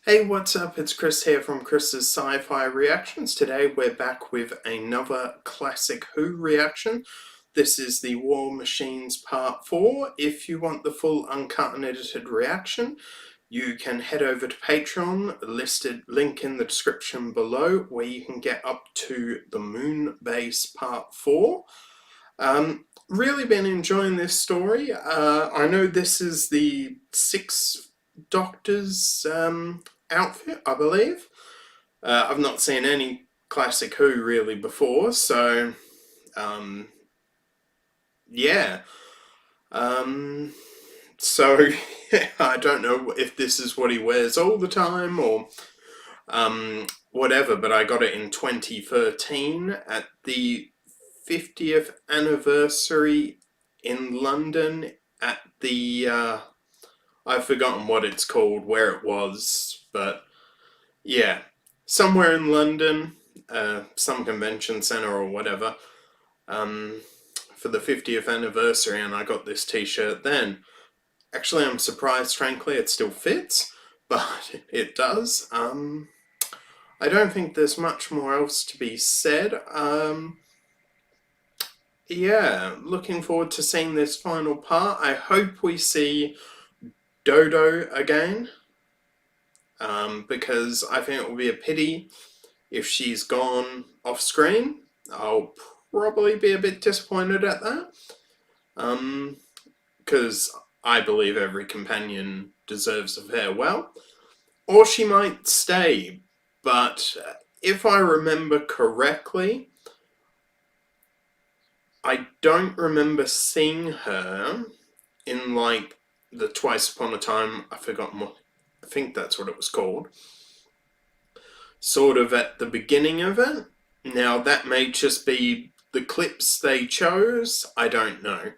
Hey, what's up? It's Chris here from Chris's Sci-Fi Reactions. Today we're back with another classic Who reaction. This is the War Machines Part 4. If you want the full uncut and edited reaction, you can head over to Patreon, listed link in the description below, where you can get up to the Moon Base Part 4. Really been enjoying this story. I know this is the Sixth Doctor's outfit, I believe. I've not seen any classic Who really before, so yeah. So I don't know if this is what he wears all the time or whatever, but I got it in 2013 at the 50th anniversary in London at the I've forgotten what it's called, where it was, but yeah, somewhere in London, some convention centre or whatever, for the 50th anniversary, and I got this t-shirt then. Actually, I'm surprised, frankly, it still fits, but it does. I don't think there's much more else to be said. Yeah, looking forward to seeing this final part. I hope we see Dodo again, because I think it would be a pity if she's gone off screen. I'll probably be a bit disappointed at that, because I believe every companion deserves a farewell. Or she might stay, but if I remember correctly, I don't remember seeing her in, like, the Twice Upon a Time, I've forgotten what, I think that's what it was called, sort of at the beginning of it. Now, that may just be the clips they chose, I don't know.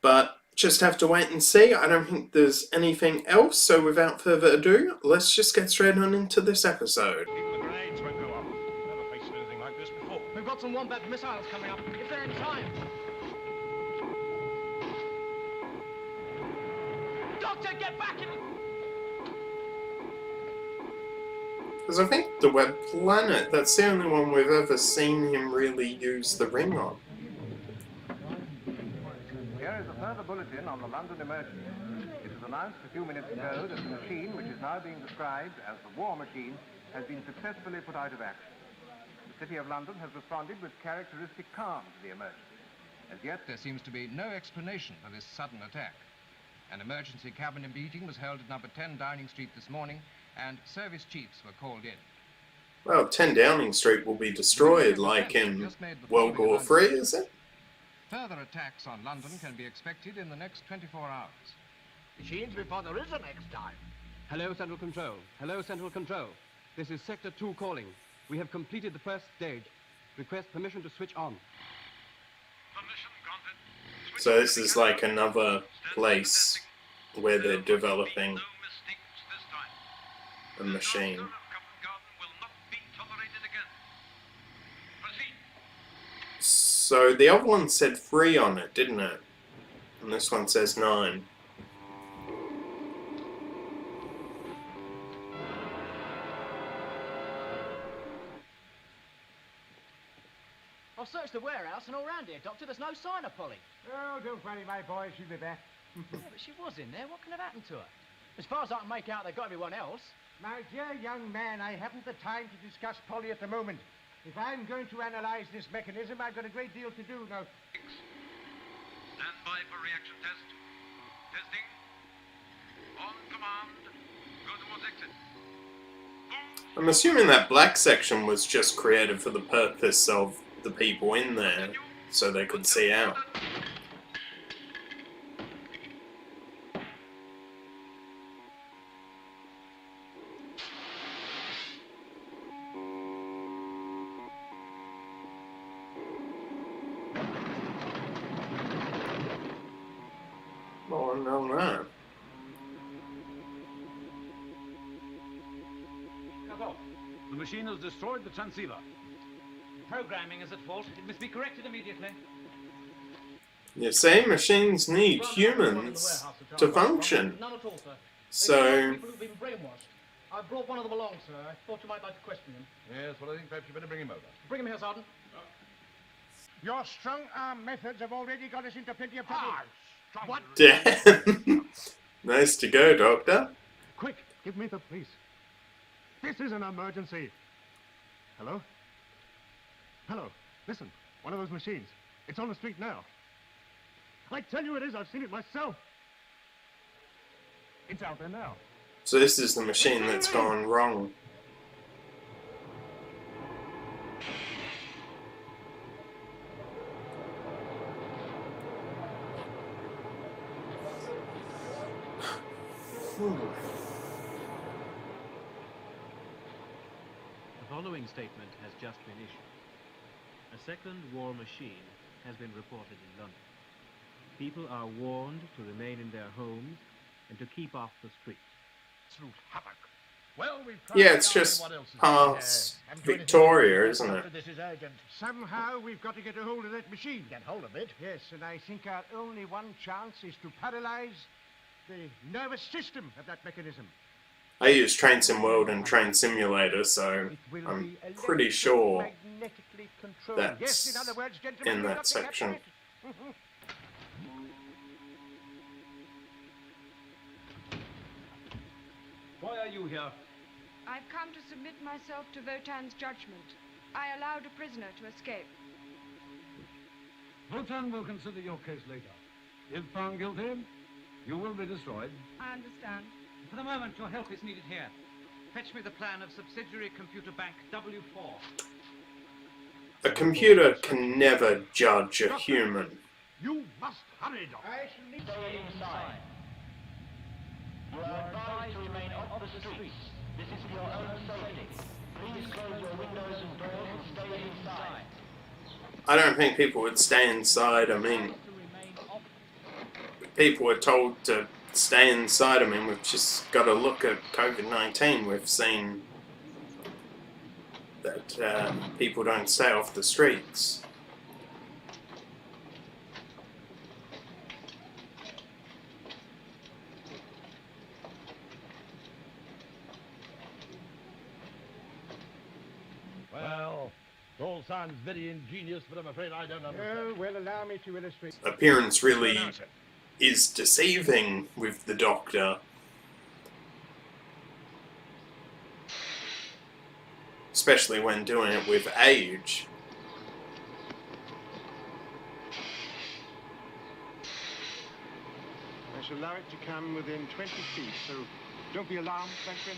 But just have to wait and see. I don't think there's anything else, so without further ado, let's just get straight on into this episode. Even the grenades won't go off. Never faced anything like this before. We've got some Wombat missiles coming up, if they're in time. Doctor, get back in! Because I think the Web Planet, that's the only one we've ever seen him really use the ring on. Here is a further bulletin on the London emergency. It was announced a few minutes ago that the machine, which is now being described as the War Machine, has been successfully put out of action. The City of London has responded with characteristic calm to the emergency. As yet, There seems to be no explanation for this sudden attack. An emergency cabinet meeting was held at number 10 Downing Street this morning, and service chiefs were called in. Well, 10 Downing Street will be destroyed, like in World War III, is it? Further attacks on London can be expected in the next 24 hours. Machines before there is a next time. Hello, Central Control. Hello, Central Control. This is Sector 2 calling. We have completed the first stage. Request permission to switch on. Permission granted. So this is like another place where they're developing No mistakes this time. a machine. The disaster of Covent Garden will not be tolerated again. Proceed. So the other one said 3 on it, didn't it? And this one says 9. I've searched the warehouse and all round here, Doctor. There's no sign of Polly. Oh, don't worry, my boy, she'll be back. Yeah, but she was in there. What can have happened to her? As far as I can make out, they've got everyone else. My dear young man, I haven't the time to discuss Polly at the moment. If I'm going to analyze this mechanism, I've got a great deal to do now. Stand by for reaction test. Testing. On command. Go towards exit. I'm assuming that black section was just created for the purpose of the people in there, so they could see out. Oh, no, no. Cut off. The machine has destroyed the transceiver. Programming is at fault. It must be corrected immediately. You see, machines need humans to function. None at all, sir. So, People who've been brainwashed. I brought one of them along, sir. I thought you might like to question him. Yes, well, I think perhaps you better bring him over. Bring him here, Sergeant. Your strong-arm methods have already got us into plenty of trouble. What? Damn. Nice to go, Doctor. Quick, give me the police. This is an emergency. Hello? Hello, listen. One of those machines. It's on the street now. I tell you it is. I've seen it myself. It's out there now. So this is the machine that's gone wrong. The following statement has just been issued. A second war machine has been reported in London. People are warned to remain in their homes and to keep off the streets. Absolute havoc. Well, we've Yeah, it's just past Victoria, isn't it? This is urgent. Somehow we've got to get a hold of that machine. Get hold of it? Yes, and I think our only one chance is to paralyze the nervous system of that mechanism. I use Train Sim World and Train Simulator, so It will I'm be pretty sure electromagnetically controlled. that's Yes, in other words, gentlemen, in we've that got to capture section. it. Why are you here? I've come to submit myself to Votan's judgment. I allowed a prisoner to escape. Votan will consider your case later. If found guilty, you will be destroyed. I understand. For the moment, your help is needed here. Fetch me the plan of subsidiary computer bank W4. A computer can never judge a human. You must hurry, Doctor. I shall need to stay inside. You are advised to remain off the streets. This is for your own safety. Please close your windows and doors and stay inside. I don't think people would stay inside. I mean, people were told to stay inside. I mean, we've just got to look at COVID-19. We've seen that people don't stay off the streets. Well, it all sounds very ingenious, but I'm afraid I don't understand. Oh, well, allow me to illustrate. Appearance really is deceiving with the Doctor. Especially when doing it with age. I shall allow it to come within 20 feet, so don't be alarmed, Franklin.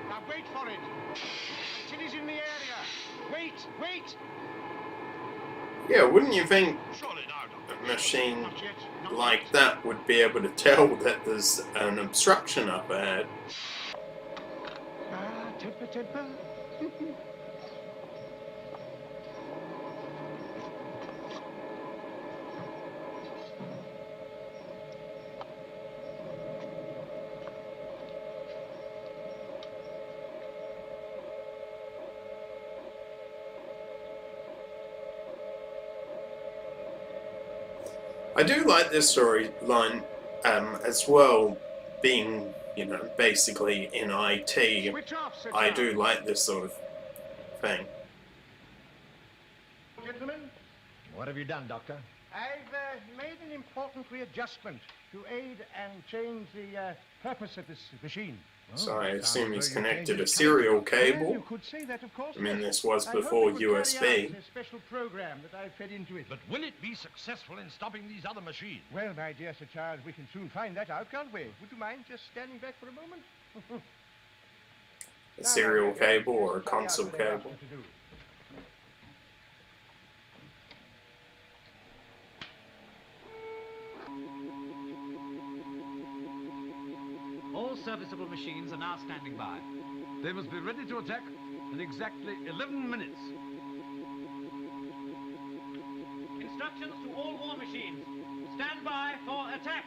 Now wait for it. Until he's in the area. Wait, wait. Yeah, wouldn't you think Surely now, Doctor. a machine Not yet. Not like yet. that would be able to tell that there's an obstruction up ahead? Ah, temper, temper. I do like this storyline as well, being, you know, basically in IT. Switch off, Sir I Charles. do like this sort of thing. Gentlemen, What have you done, Doctor? I've made an important readjustment to aid and change the purpose of this machine. So I assume he's Well, you connected a changed serial Well, cable. you could say that, of course. I mean, yes. this was I hope before it would carry USB. out a special program that I fed into it. But will it be successful in stopping these other machines? Well, my dear Sir Charles, we can soon find that out, can't we? Would you mind just standing back for a moment? A serial cable or a console cable. All serviceable machines are now standing by. They must be ready to attack in exactly 11 minutes. Instructions to all war machines. Stand by for attack.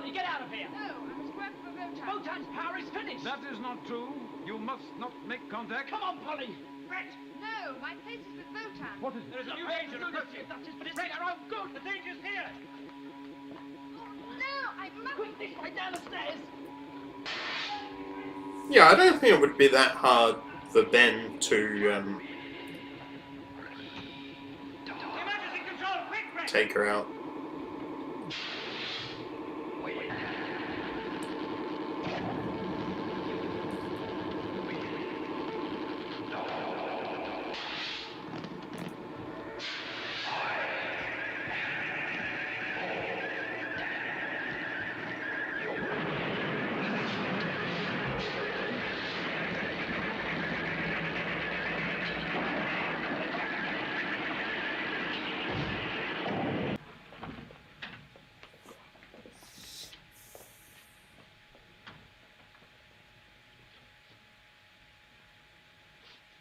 Polly, get out of here! No, I must work for Votan. Votan's power is finished! That is not true. You must not make contact. Come on, Polly! Brett! No, my place is with Votan. What is There is a new danger approaching. That is, but it's for our own good. The danger's here. No, I must. Quick, this way down the stairs. Yeah, I don't think it would be that hard for Ben to Emergency control, quick, Brett! take her out.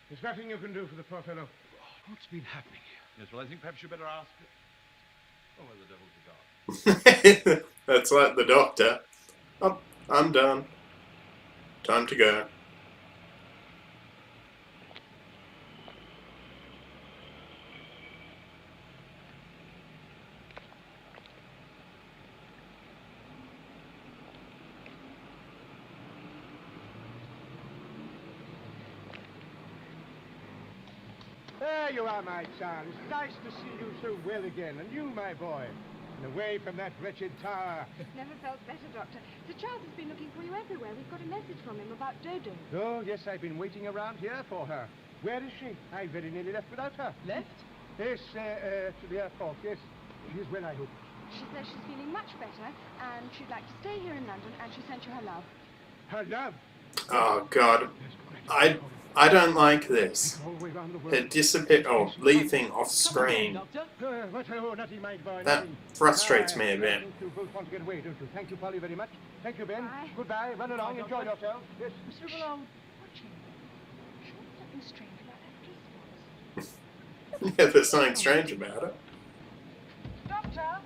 There's nothing you can do for the poor fellow. What's been happening here? Yes, well, I think perhaps you better ask. Oh, where the devil's the guard? That's like the doctor. Oh, I'm done. Time to go. There you are, my child. It's nice to see you so well again, and you, my boy, and away from that wretched tower. Never felt better, Doctor. Sir Charles has been looking for you everywhere. We've got a message from him about Dodo. Oh, yes, I've been waiting around here for her. Where is she? I very nearly left without her. Left? Yes, to the airport, yes. She is well, I hope. She says she's feeling much better, and she'd like to stay here in London, and she sent you her love. Her love. Oh God, I don't like this. All the way round the world. Her disappear or leaving off screen. What a nutty mind, boy. That nutty. frustrates me a bit. I think you both want to get away, don't you? Thank you, Polly, very much. Thank you, Ben. Bye. Goodbye. Run along. Enjoy yourself. Yes. Mr. Along. Watching. Sure something strange about that dress. Yeah, there's something strange about it. Doctor?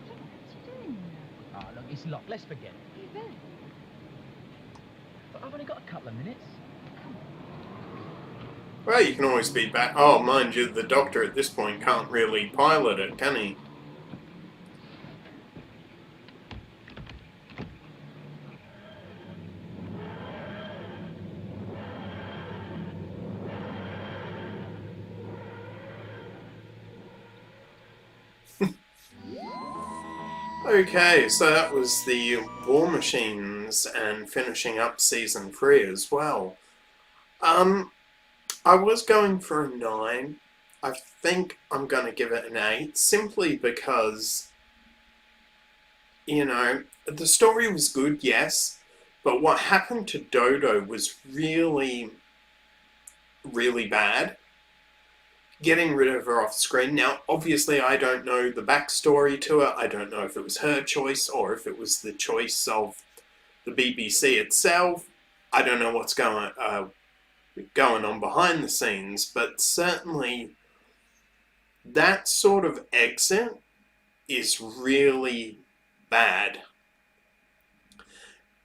What's he doing now? Oh, look, it's locked. Let's forget it. Hey, Ben. But I've only got a couple of minutes. Well, you can always be back. Oh, mind you, the doctor at this point can't really pilot it, can he? Okay, so that was the War Machines and finishing up season 3 as well. I was going for a 9. I think I'm going to give it an 8 simply because, you know, the story was good, yes, but what happened to Dodo was really, really bad. Getting rid of her off screen. Now, obviously, I don't know the backstory to it. I don't know if it was her choice or if it was the choice of the BBC itself. I don't know what's going on behind the scenes, but certainly that sort of exit is really bad.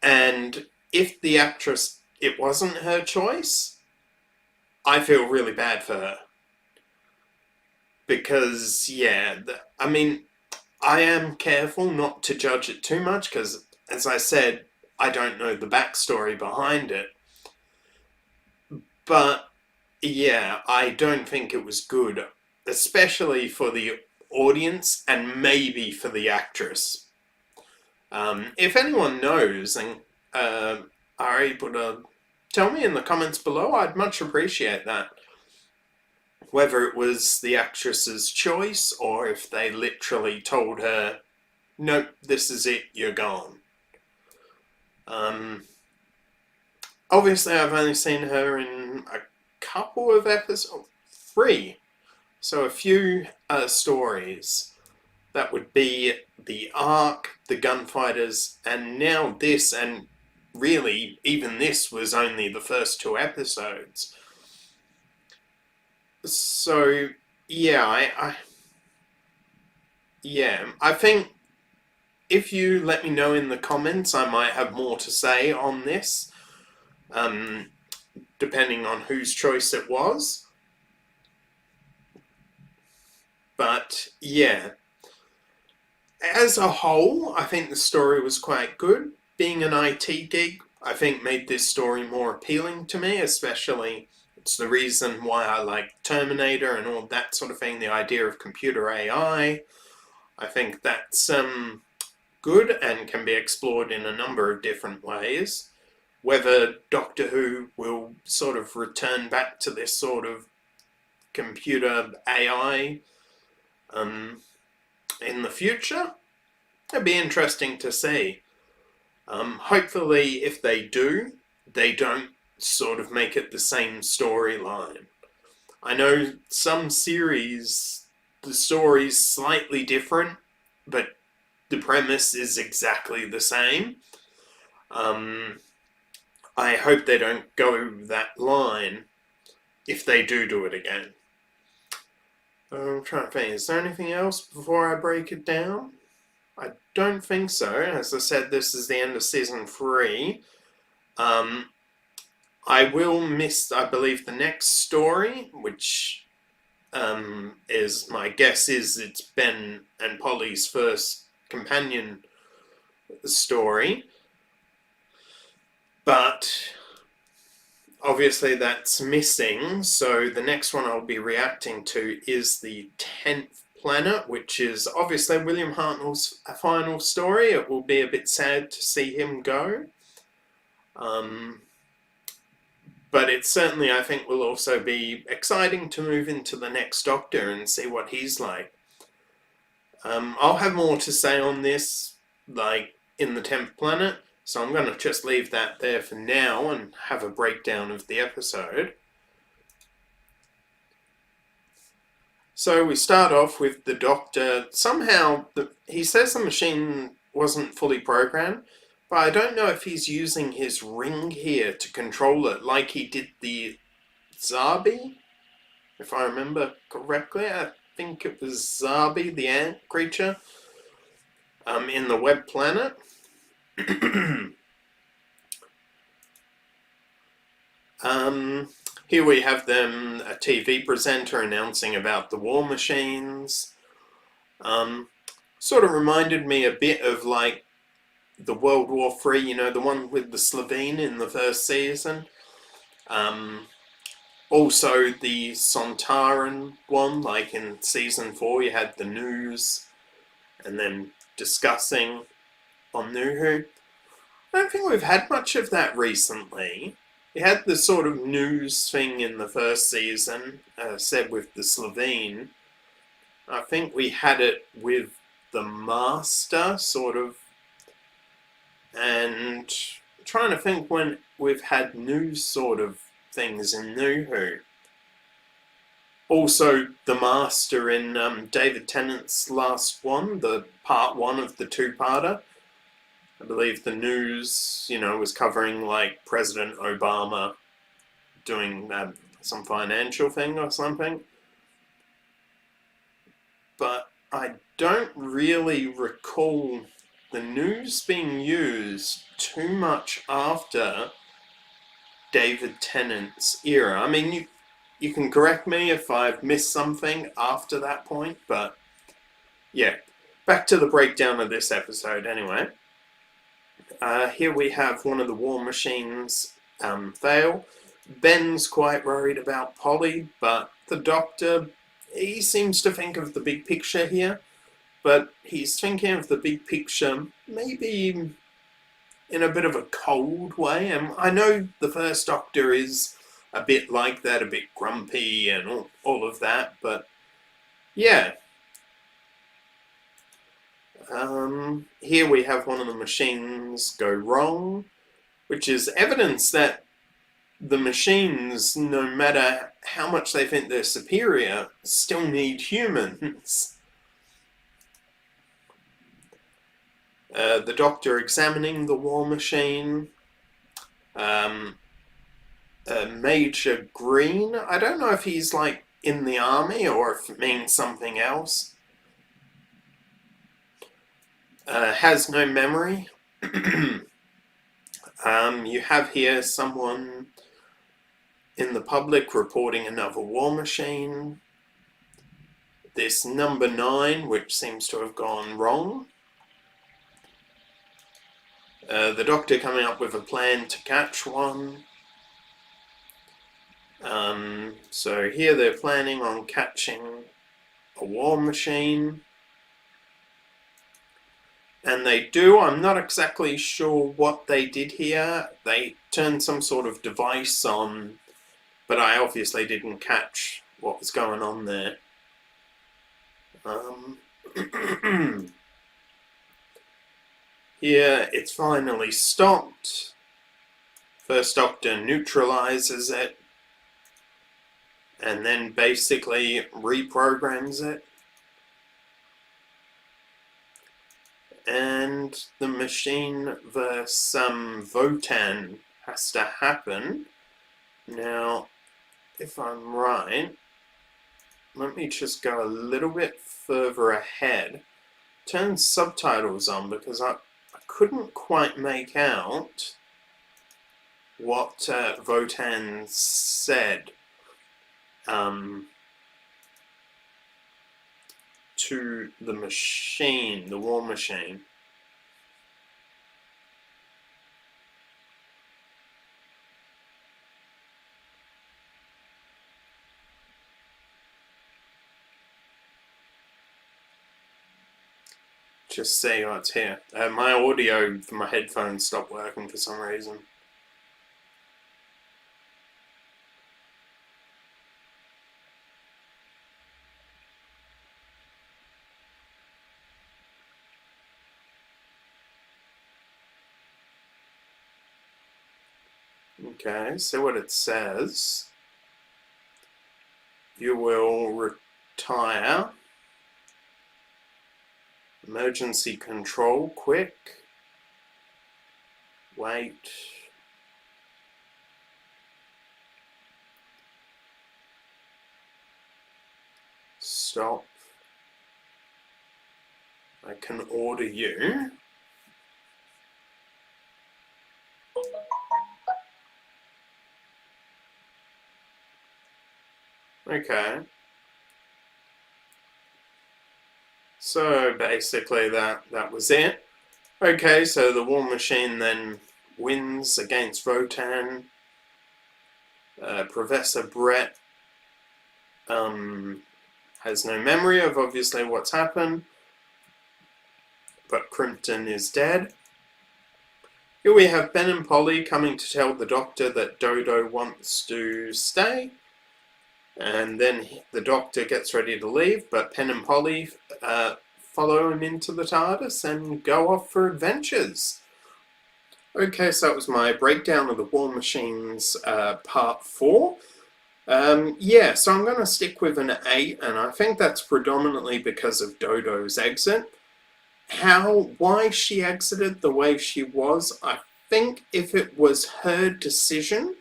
And if the actress, it wasn't her choice, I feel really bad for her. Because, yeah, I mean, I am careful not to judge it too much because, as I said, I don't know the backstory behind it. But, yeah, I don't think it was good, especially for the audience and maybe for the actress. If anyone knows and are able to tell me in the comments below, I'd much appreciate that. Whether it was the actress's choice or if they literally told her, nope, this is it, you're gone. Obviously, I've only seen her in a couple of episodes, 3. So a few stories. That would be the Ark, the Gunfighters, and now this, and really, even this was only the first 2 episodes. So, yeah, I think if you let me know in the comments, I might have more to say on this, depending on whose choice it was. But yeah, as a whole, I think the story was quite good. Being an IT geek, I think made this story more appealing to me, especially it's the reason why I like Terminator and all that sort of thing, the idea of computer AI. I think that's good and can be explored in a number of different ways. Whether Doctor Who will sort of return back to this sort of computer AI in the future, it'd be interesting to see. Hopefully, if they do, they don't sort of make it the same storyline. I know some series, the story's slightly different, but the premise is exactly the same. I hope they don't go that line if they do it again. I'm trying to think, is there anything else before I break it down? I don't think so. As I said, this is the end of season 3. I will miss, I believe, the next story, which is, my guess is it's Ben and Polly's first companion story. But obviously that's missing, so the next one I'll be reacting to is the 10th Planet, which is obviously William Hartnell's final story. It will be a bit sad to see him go. But it certainly, I think, will also be exciting to move into the next Doctor and see what he's like. I'll have more to say on this, like, in the 10th Planet, so I'm going to just leave that there for now and have a breakdown of the episode. So we start off with the Doctor. Somehow, he says the machine wasn't fully programmed, but I don't know if he's using his ring here to control it like he did the Zarbi, if I remember correctly. I think it was Zarbi, the ant creature, in the Web Planet. Here we have them, a TV presenter announcing about the war machines. Sort of reminded me a bit of like the World War III, you know, the one with the Slovene in the first season. Also the Sontaran one, like in season 4 you had the news and then discussing on New Who. I don't think we've had much of that recently. We had the sort of news thing in the first season, said with the Slovene. I think we had it with the Master, sort of. And I'm trying to think when we've had news sort of things in New Who. Also, the Master in David Tennant's last one, the part 1 of the 2-parter. I believe the news, you know, was covering like President Obama doing some financial thing or something. But I don't really recall the news being used too much after David Tennant's era. I mean, you can correct me if I've missed something after that point, but yeah, back to the breakdown of this episode anyway. Here we have one of the war machines fail. Ben's quite worried about Polly, but the Doctor, he seems to think of the big picture here, but he's thinking of the big picture maybe in a bit of a cold way. And I know the first Doctor is a bit like that, a bit grumpy and all of that, but yeah. Here we have one of the machines go wrong, which is evidence that the machines, no matter how much they think they're superior, still need humans. The Doctor examining the war machine. Major Green, I don't know if he's like in the army or if it means something else. has no memory. You have here someone in the public reporting another war machine. This number 9, which seems to have gone wrong. The Doctor coming up with a plan to catch one. So here they're planning on catching a war machine. And they do. I'm not exactly sure what they did here. They turned some sort of device on, but I obviously didn't catch what was going on there. Here it's finally stopped. First Doctor neutralizes it and then basically reprograms it. And the machine versus Votan has to happen. Now, if I'm right, let me just go a little bit further ahead. Turn subtitles on because I couldn't quite make out what Votan said to the machine, the war machine. Just see what's here. My audio for my headphones stopped working for some reason. Okay, so what it says, you will retire, emergency control, quick, wait, stop, I can order you. Okay. So basically that was it. Okay, so the war machine then wins against Votan. Professor Brett has no memory of obviously what's happened, but Crimpton is dead. Here we have Ben and Polly coming to tell the Doctor that Dodo wants to stay. And then the Doctor gets ready to leave, but Pen and Polly follow him into the TARDIS and go off for adventures. Okay, so that was my breakdown of the War Machines part 4. Yeah, so I'm going to stick with an 8, and I think that's predominantly because of Dodo's exit. Why she exited the way she was, I think if it was her decision,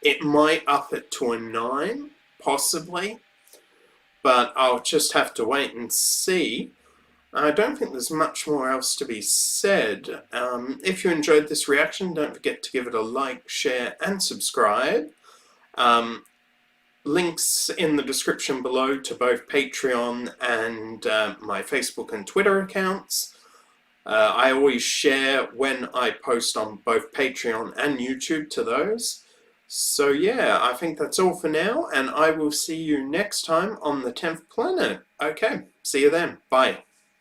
it might up it to a 9. Possibly, but I'll just have to wait and see. I don't think there's much more else to be said. If you enjoyed this reaction, don't forget to give it a like, share, and subscribe. Links in the description below to both Patreon and my Facebook and Twitter accounts. I always share when I post on both Patreon and YouTube to those. So yeah, I think that's all for now, and I will see you next time on the 10th planet. Okay, see you then. Bye.